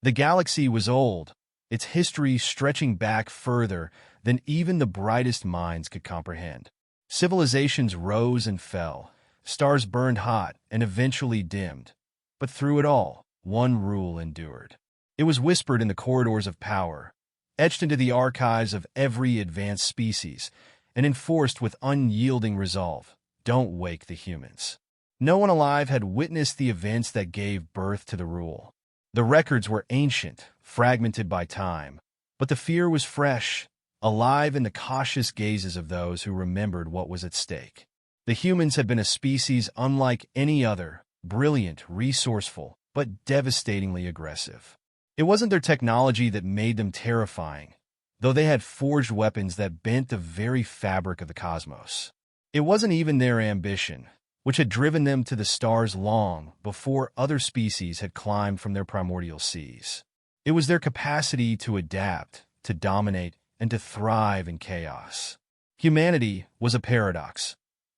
The galaxy was old, its history stretching back further than even the brightest minds could comprehend. Civilizations rose and fell, stars burned hot and eventually dimmed. But through it all, one rule endured. It was whispered in the corridors of power, etched into the archives of every advanced species, and enforced with unyielding resolve: don't wake the humans. No one alive had witnessed the events that gave birth to the rule. The records were ancient, fragmented by time, but the fear was fresh, alive in the cautious gazes of those who remembered what was at stake. The humans had been a species unlike any other, brilliant, resourceful, but devastatingly aggressive. It wasn't their technology that made them terrifying, though they had forged weapons that bent the very fabric of the cosmos. It wasn't even their ambition, which had driven them to the stars long before other species had climbed from their primordial seas. It was their capacity to adapt, to dominate, and to thrive in chaos. Humanity was a paradox,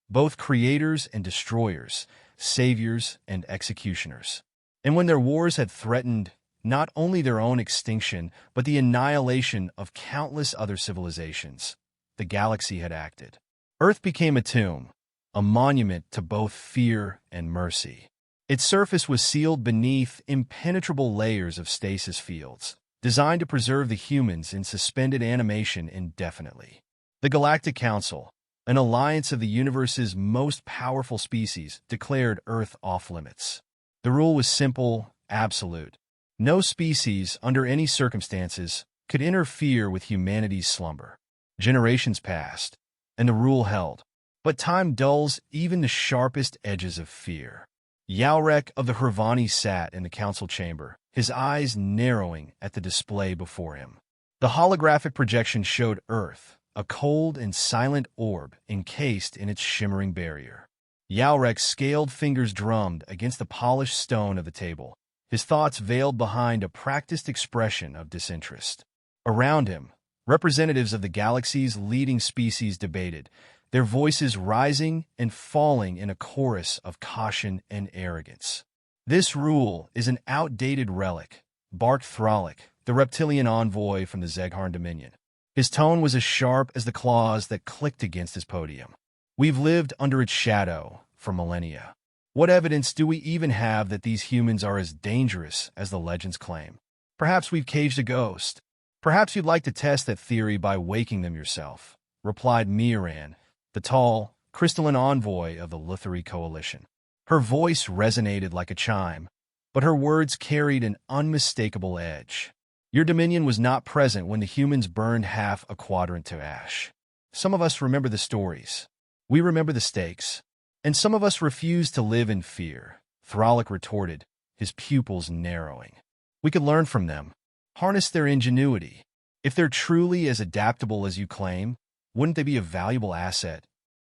both creators and destroyers, saviors and executioners. And when their wars had threatened not only their own extinction, but the annihilation of countless other civilizations, the galaxy had acted. Earth became a tomb, a monument to both fear and mercy. Its surface was sealed beneath impenetrable layers of stasis fields, designed to preserve the humans in suspended animation indefinitely. The Galactic Council, an alliance of the universe's most powerful species, declared Earth off-limits. The rule was simple, absolute. No species, under any circumstances, could interfere with humanity's slumber. Generations passed, and the rule held. But time dulls even the sharpest edges of fear. Yalrek of the Hrvani sat in the council chamber, his eyes narrowing at the display before him. The holographic projection showed Earth, a cold and silent orb encased in its shimmering barrier. Yalrek's scaled fingers drummed against the polished stone of the table, his thoughts veiled behind a practiced expression of disinterest. Around him, representatives of the galaxy's leading species debated, their voices rising and falling in a chorus of caution and arrogance. "This rule is an outdated relic," barked Thralic, the reptilian envoy from the Zegharn Dominion. His tone was as sharp as the claws that clicked against his podium. "We've lived under its shadow for millennia. What evidence do we even have that these humans are as dangerous as the legends claim? Perhaps we've caged a ghost. Perhaps you'd like to test that theory by waking them yourself," replied Miran, the tall, crystalline envoy of the Lutheri coalition. Her voice resonated like a chime, but her words carried an unmistakable edge. "Your dominion was not present when the humans burned half a quadrant to ash. Some of us remember the stories. We remember the stakes. And some of us refuse to live in fear," Thralic retorted, his pupils narrowing. "We could learn from them, harness their ingenuity. If they're truly as adaptable as you claim, wouldn't they be a valuable asset?"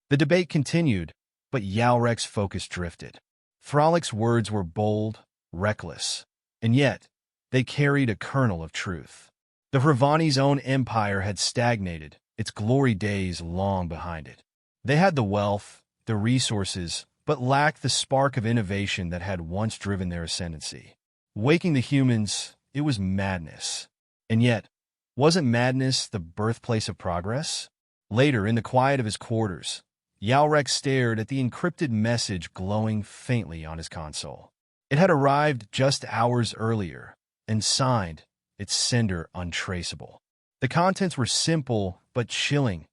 The debate continued, but Yalrek's focus drifted. Thralic's words were bold, reckless, and yet they carried a kernel of truth. The Hrvani's own empire had stagnated, its glory days long behind it. They had the wealth, the resources, but lacked the spark of innovation that had once driven their ascendancy. Waking the humans, it was madness. And yet, wasn't madness the birthplace of progress? Later, in the quiet of his quarters, Yalrek stared at the encrypted message glowing faintly on his console. It had arrived just hours earlier, and signed, its sender untraceable. The contents were simple but chilling.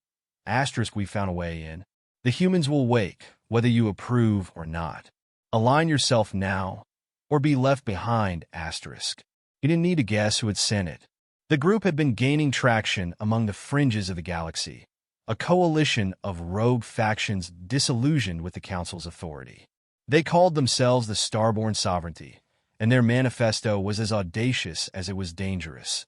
"Asterisk we found a way in. The humans will wake, whether you approve or not. Align yourself now, or be left behind, asterisk." He didn't need to guess who had sent it. The group had been gaining traction among the fringes of the galaxy, a coalition of rogue factions disillusioned with the Council's authority. They called themselves the Starborn Sovereignty, and their manifesto was as audacious as it was dangerous.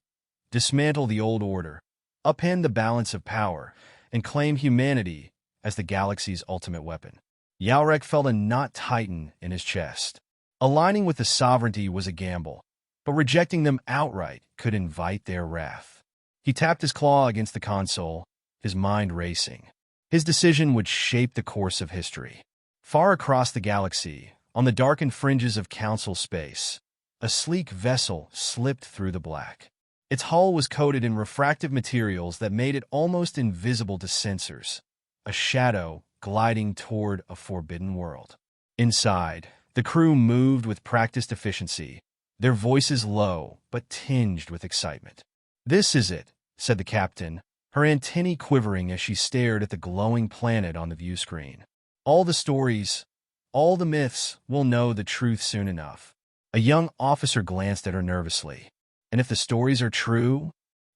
Dismantle the old order, upend the balance of power, and claim humanity as the galaxy's ultimate weapon. Yalrek felt a knot tighten in his chest. Aligning with the sovereignty was a gamble, but rejecting them outright could invite their wrath. He tapped his claw against the console, his mind racing. His decision would shape the course of history. Far across the galaxy, on the darkened fringes of council space, A sleek vessel slipped through the black. Its hull was coated in refractive materials that made it almost invisible to sensors, a shadow gliding toward a forbidden world. Inside, the crew moved with practiced efficiency, their voices low but tinged with excitement. "This is it," said the captain, her antennae quivering as she stared at the glowing planet on the view screen. "All the stories, all the myths, will know the truth soon enough." A young officer glanced at her nervously. "And if the stories are true?"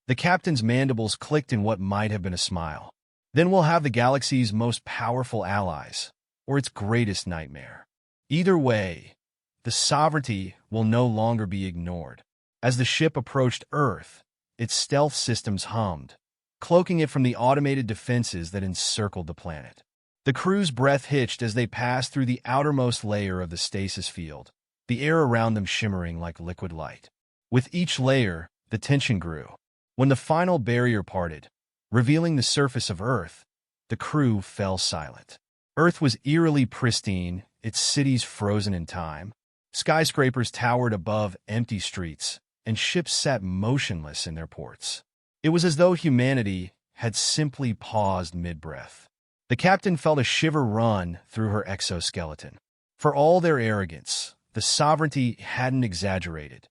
The captain's mandibles clicked in what might have been a smile. "Then we'll have the galaxy's most powerful allies, or its greatest nightmare. Either way, the sovereignty will no longer be ignored." As the ship approached Earth, its stealth systems hummed, cloaking it from the automated defenses that encircled the planet. The crew's breath hitched as they passed through the outermost layer of the stasis field, the air around them shimmering like liquid light. With each layer, the tension grew. When the final barrier parted, revealing the surface of Earth, the crew fell silent. Earth was eerily pristine, its cities frozen in time. Skyscrapers towered above empty streets, and ships sat motionless in their ports. It was as though humanity had simply paused mid-breath. The captain felt a shiver run through her exoskeleton. For all their arrogance, the sovereignty hadn't exaggerated.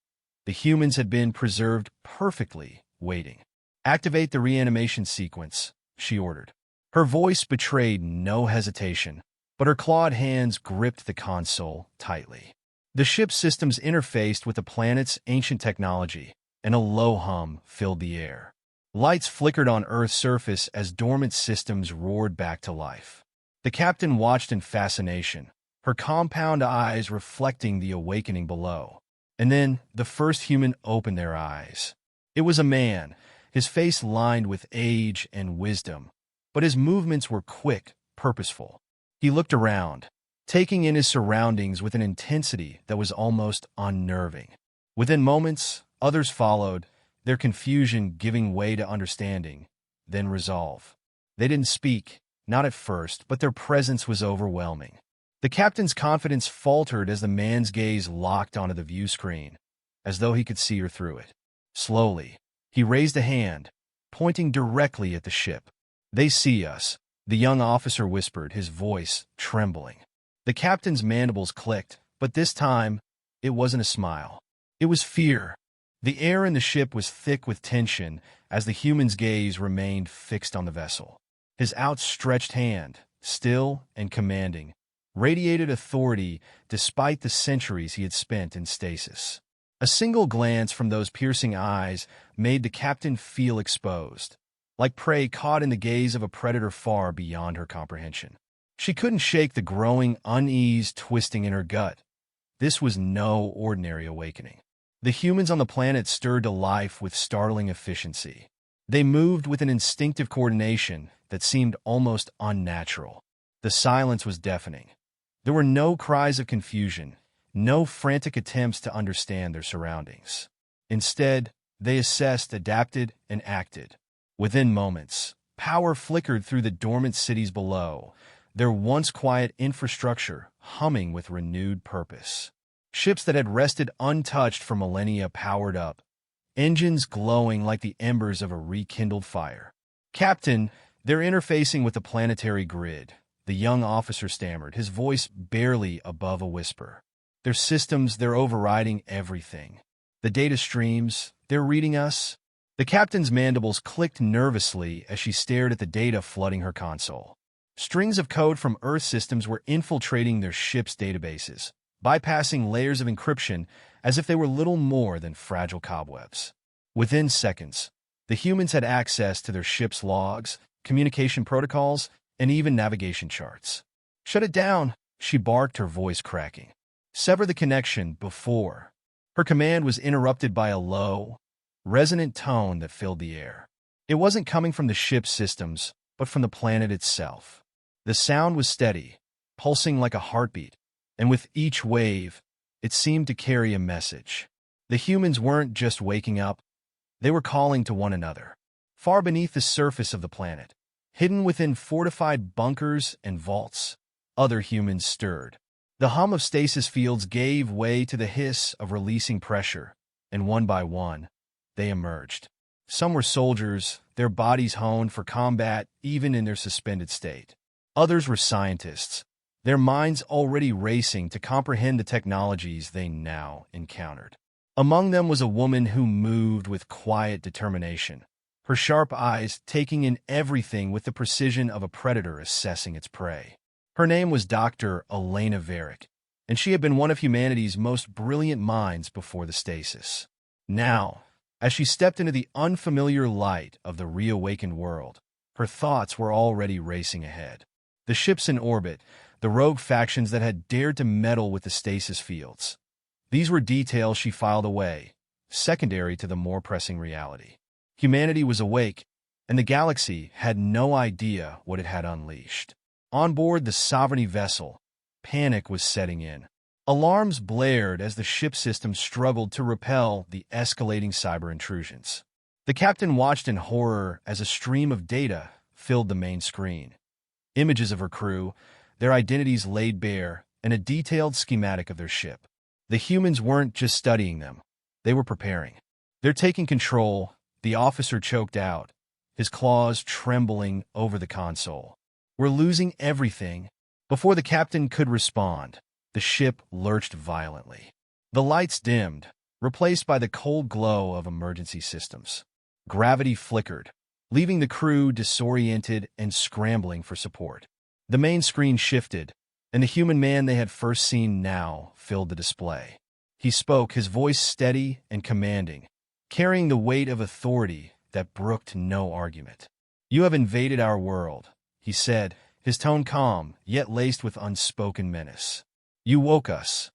The humans had been preserved perfectly, waiting. "Activate the reanimation sequence," she ordered. Her voice betrayed no hesitation, but her clawed hands gripped the console tightly. The ship's systems interfaced with the planet's ancient technology, and a low hum filled the air. Lights flickered on Earth's surface as dormant systems roared back to life. The captain watched in fascination, her compound eyes reflecting the awakening below. And then the first human opened their eyes. It was a man, his face lined with age and wisdom, but his movements were quick, purposeful. He looked around, taking in his surroundings with an intensity that was almost unnerving. Within moments, others followed, their confusion giving way to understanding, then resolve. They didn't speak, not at first, but their presence was overwhelming. The captain's confidence faltered as the man's gaze locked onto the view screen, as though he could see her through it. Slowly, he raised a hand, pointing directly at the ship. "They see us," the young officer whispered, his voice trembling. The captain's mandibles clicked, but this time, it wasn't a smile. It was fear. The air in the ship was thick with tension as the human's gaze remained fixed on the vessel. His outstretched hand, still and commanding, radiated authority despite the centuries he had spent in stasis. A single glance from those piercing eyes made the captain feel exposed, like prey caught in the gaze of a predator far beyond her comprehension. She couldn't shake the growing unease twisting in her gut. This was no ordinary awakening. The humans on the planet stirred to life with startling efficiency. They moved with an instinctive coordination that seemed almost unnatural. The silence was deafening. There were no cries of confusion, no frantic attempts to understand their surroundings. Instead, they assessed, adapted, and acted. Within moments, power flickered through the dormant cities below, their once quiet infrastructure humming with renewed purpose. Ships that had rested untouched for millennia powered up, engines glowing like the embers of a rekindled fire. "Captain, they're interfacing with the planetary grid," the young officer stammered, his voice barely above a whisper. "Their systems, they're overriding everything. The data streams, they're reading us." The captain's mandibles clicked nervously as she stared at the data flooding her console. Strings of code from Earth systems were infiltrating their ship's databases, bypassing layers of encryption as if they were little more than fragile cobwebs. Within seconds, the humans had access to their ship's logs, communication protocols, and even navigation charts. "Shut it down," she barked, her voice cracking. "Sever the connection before." Her command was interrupted by a low, resonant tone that filled the air. It wasn't coming from the ship's systems, but from the planet itself. The sound was steady, pulsing like a heartbeat, and with each wave, it seemed to carry a message. The humans weren't just waking up, they were calling to one another. Far beneath the surface of the planet, hidden within fortified bunkers and vaults, other humans stirred. The hum of stasis fields gave way to the hiss of releasing pressure, and one by one, they emerged. Some were soldiers, their bodies honed for combat even in their suspended state. Others were scientists, their minds already racing to comprehend the technologies they now encountered. Among them was a woman who moved with quiet determination, her sharp eyes taking in everything with the precision of a predator assessing its prey. Her name was Dr. Elena Varick, and she had been one of humanity's most brilliant minds before the stasis. Now, as she stepped into the unfamiliar light of the reawakened world, her thoughts were already racing ahead. The ships in orbit, the rogue factions that had dared to meddle with the stasis fields. These were details she filed away, secondary to the more pressing reality. Humanity was awake, and the galaxy had no idea what it had unleashed. On board the Sovereignty vessel, panic was setting in. Alarms blared as the ship system struggled to repel the escalating cyber intrusions. The captain watched in horror as a stream of data filled the main screen. Images of her crew, their identities laid bare, and a detailed schematic of their ship. The humans weren't just studying them. They were preparing. They're taking control, the officer choked out, his claws trembling over the console. We're losing everything. Before the captain could respond, the ship lurched violently. The lights dimmed, replaced by the cold glow of emergency systems. Gravity flickered, leaving the crew disoriented and scrambling for support. The main screen shifted, and the human man they had first seen now filled the display. He spoke, his voice steady and commanding, carrying the weight of authority that brooked no argument. "You have invaded our world," he said, his tone calm, yet laced with unspoken menace. "You woke us,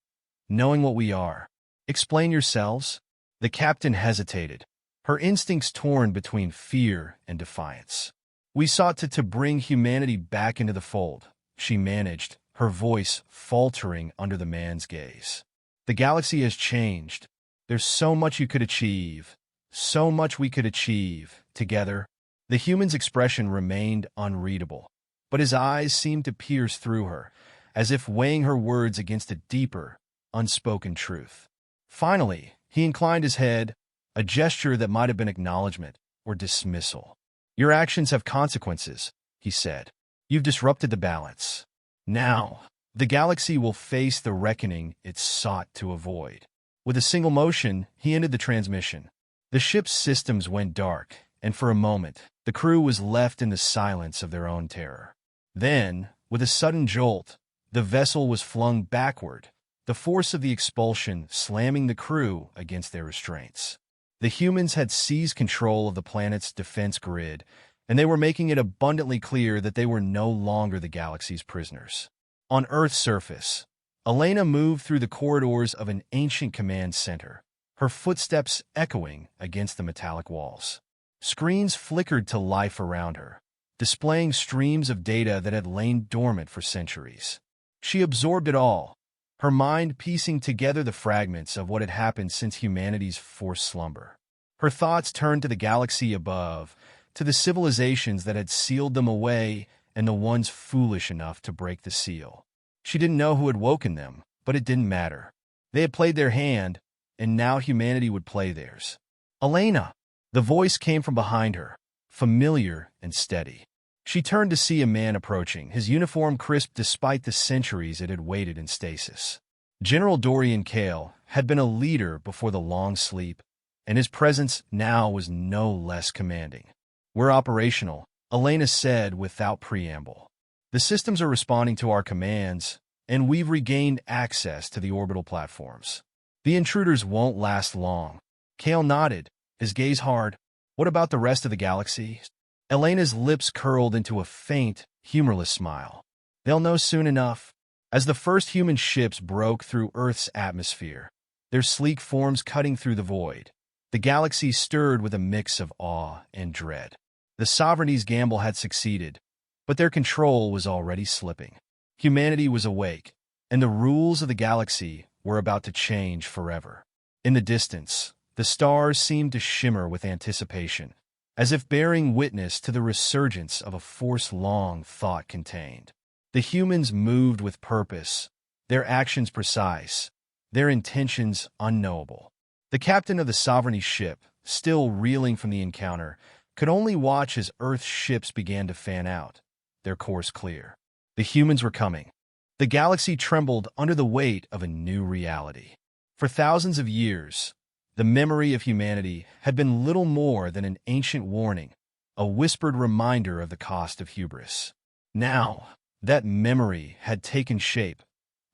knowing what we are. Explain yourselves." The captain hesitated, her instincts torn between fear and defiance. "We sought to bring humanity back into the fold," she managed, her voice faltering under the man's gaze. "The galaxy has changed. There's so much you could achieve, so much we could achieve, together." The human's expression remained unreadable, but his eyes seemed to pierce through her, as if weighing her words against a deeper, unspoken truth. Finally, he inclined his head, a gesture that might have been acknowledgement or dismissal. "Your actions have consequences," he said. "You've disrupted the balance. Now, the galaxy will face the reckoning it sought to avoid." With a single motion, he ended the transmission. The ship's systems went dark, and for a moment, the crew was left in the silence of their own terror. Then, with a sudden jolt, the vessel was flung backward, the force of the expulsion slamming the crew against their restraints. The humans had seized control of the planet's defense grid, and they were making it abundantly clear that they were no longer the galaxy's prisoners. On Earth's surface, Elena moved through the corridors of an ancient command center, her footsteps echoing against the metallic walls. Screens flickered to life around her, displaying streams of data that had lain dormant for centuries. She absorbed it all, her mind piecing together the fragments of what had happened since humanity's forced slumber. Her thoughts turned to the galaxy above, to the civilizations that had sealed them away and the ones foolish enough to break the seal. She didn't know who had woken them, but it didn't matter. They had played their hand, and now humanity would play theirs. "Elena!" The voice came from behind her, familiar and steady. She turned to see a man approaching, his uniform crisp despite the centuries it had waited in stasis. General Dorian Kale had been a leader before the long sleep, and his presence now was no less commanding. "We're operational," Elena said without preamble. "The systems are responding to our commands, and we've regained access to the orbital platforms. The intruders won't last long." Kale nodded, his gaze hard. "What about the rest of the galaxy?" Elena's lips curled into a faint, humorless smile. "They'll know soon enough." As the first human ships broke through Earth's atmosphere, their sleek forms cutting through the void, the galaxy stirred with a mix of awe and dread. The Sovereignty's gamble had succeeded, but their control was already slipping. Humanity was awake, and the rules of the galaxy were about to change forever. In the distance, the stars seemed to shimmer with anticipation, as if bearing witness to the resurgence of a force long thought contained. The humans moved with purpose, their actions precise, their intentions unknowable. The captain of the Sovereignty ship, still reeling from the encounter, could only watch as Earth's ships began to fan out, their course clear. The humans were coming. The galaxy trembled under the weight of a new reality. For thousands of years, the memory of humanity had been little more than an ancient warning, a whispered reminder of the cost of hubris. Now, that memory had taken shape,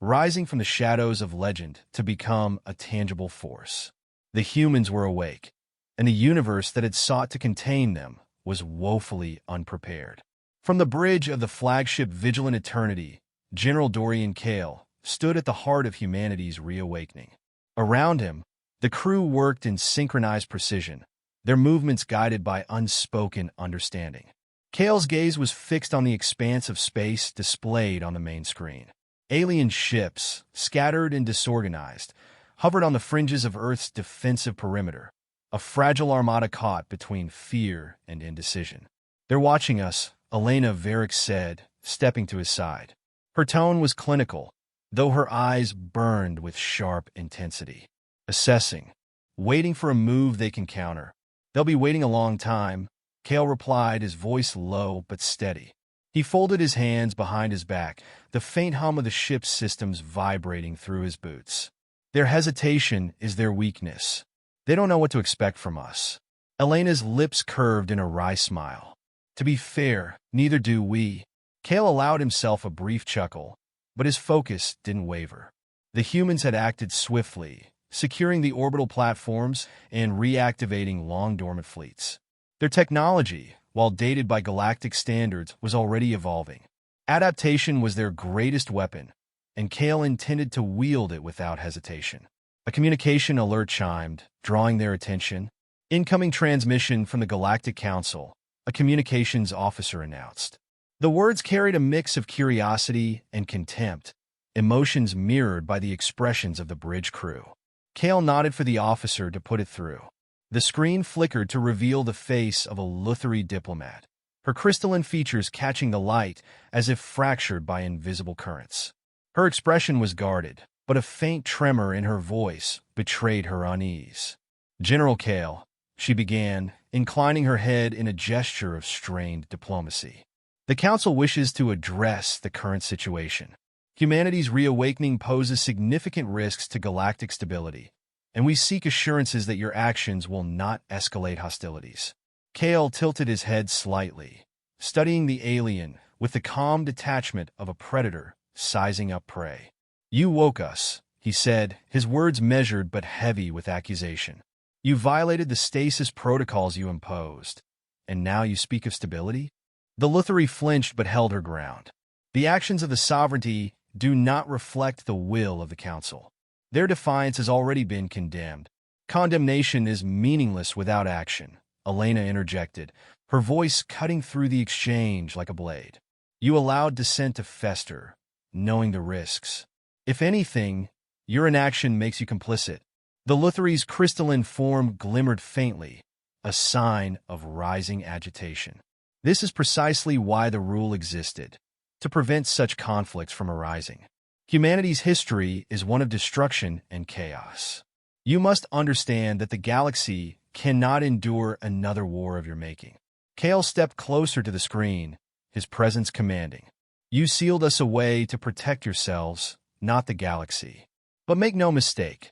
rising from the shadows of legend to become a tangible force. The humans were awake, and the universe that had sought to contain them was woefully unprepared. From the bridge of the flagship Vigilant Eternity, General Dorian Kale stood at the heart of humanity's reawakening. Around him, the crew worked in synchronized precision, their movements guided by unspoken understanding. Kale's gaze was fixed on the expanse of space displayed on the main screen. Alien ships, scattered and disorganized, hovered on the fringes of Earth's defensive perimeter, a fragile armada caught between fear and indecision. "They're watching us," Elena Varick said, stepping to his side. Her tone was clinical, though her eyes burned with sharp intensity. "Assessing, waiting for a move they can counter. They'll be waiting a long time," Kale replied, his voice low but steady. He folded his hands behind his back, the faint hum of the ship's systems vibrating through his boots. "Their hesitation is their weakness. They don't know what to expect from us." Elena's lips curved in a wry smile. "To be fair, neither do we." Kale allowed himself a brief chuckle, but his focus didn't waver. The humans had acted swiftly, securing the orbital platforms and reactivating long-dormant fleets. Their technology, while dated by galactic standards, was already evolving. Adaptation was their greatest weapon, and Kale intended to wield it without hesitation. A communication alert chimed, drawing their attention. "Incoming transmission from the Galactic Council," a communications officer announced. The words carried a mix of curiosity and contempt, emotions mirrored by the expressions of the bridge crew. Kale nodded for the officer to put it through. The screen flickered to reveal the face of a Lutheri diplomat, her crystalline features catching the light as if fractured by invisible currents. Her expression was guarded, but a faint tremor in her voice betrayed her unease. "General Kale," she began, inclining her head in a gesture of strained diplomacy. "The Council wishes to address the current situation. Humanity's reawakening poses significant risks to galactic stability, and we seek assurances that your actions will not escalate hostilities." Kale tilted his head slightly, studying the alien with the calm detachment of a predator sizing up prey. "You woke us," he said, his words measured but heavy with accusation. "You violated the stasis protocols you imposed, and now you speak of stability?" The Lutheri flinched but held her ground. "The actions of the Sovereignty do not reflect the will of the Council. Their defiance has already been condemned." "Condemnation is meaningless without action," Elena interjected, her voice cutting through the exchange like a blade. "You allowed dissent to fester, knowing the risks. If anything, your inaction makes you complicit." The Lutheri's crystalline form glimmered faintly, a sign of rising agitation. "This is precisely why the rule existed, to prevent such conflicts from arising. Humanity's history is one of destruction and chaos. You must understand that the galaxy cannot endure another war of your making." Kale stepped closer to the screen, his presence commanding. "You sealed us away to protect yourselves, not the galaxy. But make no mistake,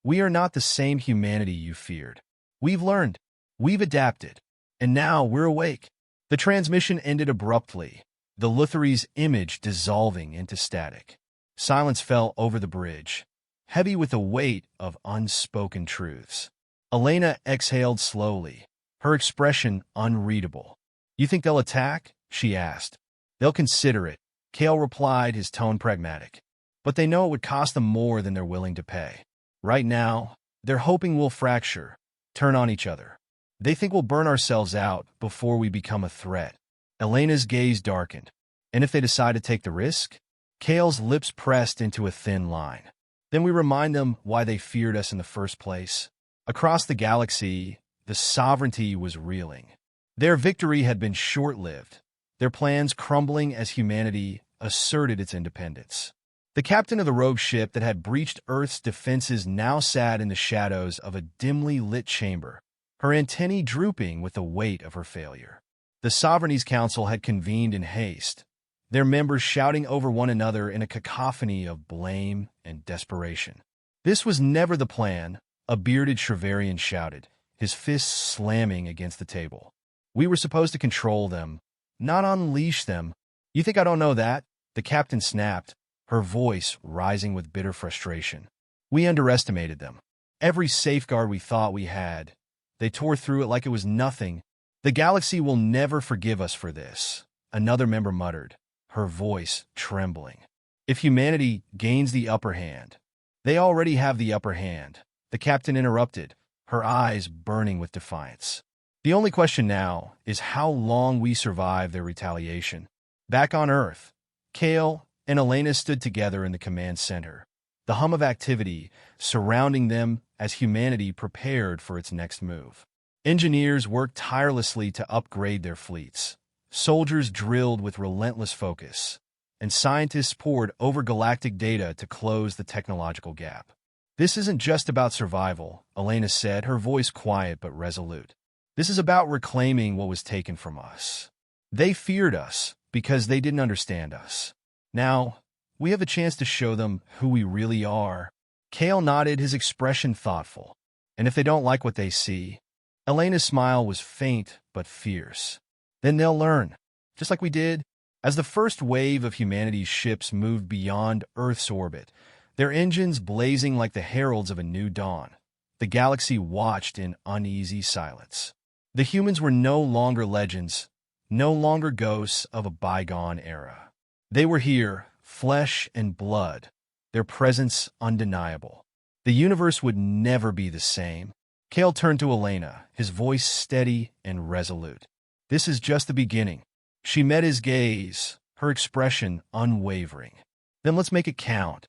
we are not the same humanity you feared. We've learned, we've adapted, and now we're awake." The transmission ended abruptly, the Lutheri's image dissolving into static. Silence fell over the bridge, heavy with the weight of unspoken truths. Elena exhaled slowly, her expression unreadable. "You think they'll attack?" she asked. "They'll consider it," Kale replied, his tone pragmatic. "But they know it would cost them more than they're willing to pay. Right now, they're hoping we'll fracture, turn on each other. They think we'll burn ourselves out before we become a threat." Elena's gaze darkened. "And if they decide to take the risk?" Kale's lips pressed into a thin line. "Then we remind them why they feared us in the first place." Across the galaxy, the Sovereignty was reeling. Their victory had been short-lived, their plans crumbling as humanity asserted its independence. The captain of the rogue ship that had breached Earth's defenses now sat in the shadows of a dimly lit chamber, her antennae drooping with the weight of her failure. The Sovereignty's Council had convened in haste, their members shouting over one another in a cacophony of blame and desperation. "This was never the plan," a bearded Shreverian shouted, his fists slamming against the table. "We were supposed to control them, not unleash them." "You think I don't know that?" the captain snapped, her voice rising with bitter frustration. "We underestimated them. Every safeguard we thought we had, they tore through it like it was nothing. The galaxy will never forgive us for this," another member muttered, her voice trembling. "If humanity gains the upper hand—" "They already have the upper hand," the captain interrupted, her eyes burning with defiance. "The only question now is how long we survive their retaliation." Back on Earth, Kale and Elena stood together in the command center, the hum of activity surrounding them as humanity prepared for its next move. Engineers worked tirelessly to upgrade their fleets. Soldiers drilled with relentless focus, and scientists pored over galactic data to close the technological gap. "This isn't just about survival," Elena said, her voice quiet but resolute. "This is about reclaiming what was taken from us. They feared us because they didn't understand us. Now, we have a chance to show them who we really are." Kale nodded, his expression thoughtful. "And if they don't like what they see—" Elena's smile was faint but fierce. "Then they'll learn, just like we did." As the first wave of humanity's ships moved beyond Earth's orbit, their engines blazing like the heralds of a new dawn, the galaxy watched in uneasy silence. The humans were no longer legends, no longer ghosts of a bygone era. They were here, flesh and blood, their presence undeniable. The universe would never be the same. Kale turned to Elena, his voice steady and resolute. "This is just the beginning." She met his gaze, her expression unwavering. "Then let's make it count."